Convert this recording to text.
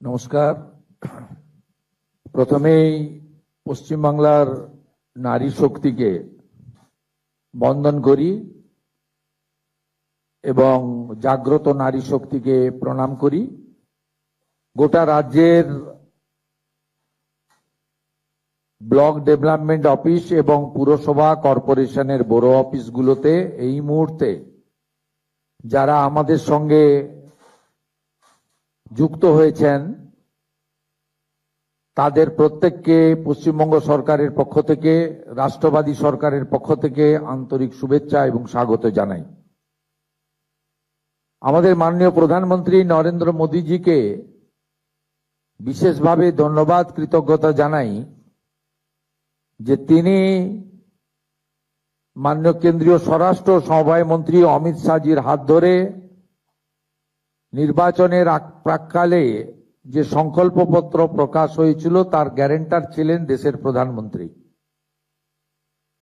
নমস্কার। প্রথমেই পশ্চিমবাংলার নারী শক্তিকে বন্দন করি এবং জাগ্রত নারী শক্তিকে প্রণাম করি। গোটা রাজ্যের ব্লক ডেভেলপমেন্ট অফিস এবং পুরসভা কর্পোরেশনের বড় অফিসগুলোতে এই মুহূর্তে যারা আমাদের সঙ্গে যুক্ত হয়েছেন তাদের প্রত্যেককে পশ্চিমবঙ্গ সরকারের পক্ষ থেকে, রাষ্ট্রবাদী সরকারের পক্ষ থেকে আন্তরিক শুভেচ্ছা এবং স্বাগত জানাই। আমাদের মাননীয় প্রধানমন্ত্রী নরেন্দ্র মোদীজিকে বিশেষভাবে ধন্যবাদ, কৃতজ্ঞতা জানাই যে তিনি মাননীয় কেন্দ্রীয় স্বরাষ্ট্র সমবায় মন্ত্রী অমিত শাহজির হাত ধরে নির্বাচনের প্রাক্কালে যে সংকল্পপত্র প্রকাশ হয়েছিল তার গ্যারান্টার ছিলেন দেশের প্রধানমন্ত্রী।